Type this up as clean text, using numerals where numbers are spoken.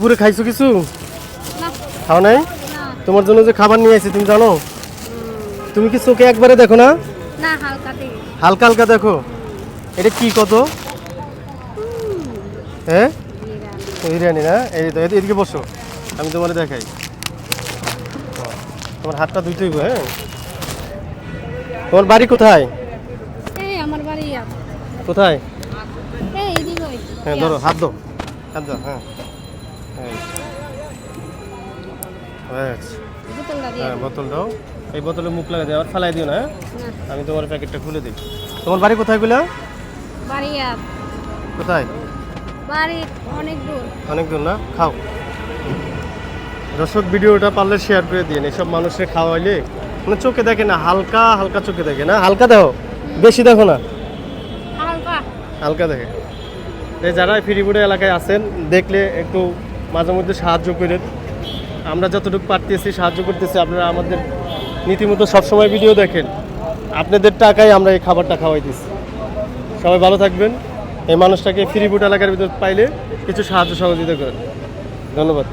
পুরো খাইছো কিছু? না খাও নাই? না তোমার জন্য যে খাবার নিয়ে আসি তুমি জানো? তুমি কি চোখে একবারে দেখো না? না হালকা দিই হালকা হালকা দেখো। এটা কি কত? হ্যাঁ বিরিয়ানি না? এই তো এদিকে বসো, আমি তোমার দেখাই। তোমার হাতটা ধুইতে হইব। হ্যাঁ, তোমার বাড়ি কোথায়? এই আমার বাড়ি কোথায়? এই এদিকে ওই হ্যাঁ ধরো, হাত দাও, হাত দাও। হ্যাঁ ব্যাস। বোতলটা দিয়ে হ্যাঁ বোতল দাও, এই বোতলে মুখ লাগা দিয়ে আবার ফালাই দিও না। হ্যাঁ? না আমি তোমার প্যাকেটটা খুলে দিই। তোমার বাড়ি কোথায় গুলা? বাড়ি কোথায়? বাড়ি অনেক দূর অনেক দূর না? খাও। দর্শক, ভিডিওটা পারলে শেয়ার করে দিন। এসব মানুষের খাওয়াইলে মানে চোখে দেখে না, হালকা হালকা চোখে দেখে না। হালকা দেখো, বেশি দেখো না, হালকা হালকা দেখে। এই যারা ফিরিপুরে এলাকায় আছেন, দেখলে একটু মাঝে মধ্যে সাহায্য করেন। আমরা যতটুকু পারতেছি সাহায্য করতেছি। আপনারা আমাদের নীতিমতো সবসময় ভিডিও দেখেন, আপনাদের টাকায় আমরা এই খাবারটা খাওয়াইতেছি। সবাই ভালো থাকবেন। এই মানুষটাকে ফিরিপুর এলাকার ভিতর পাইলে কিছু সাহায্য সহযোগিতা করেন। ধন্যবাদ।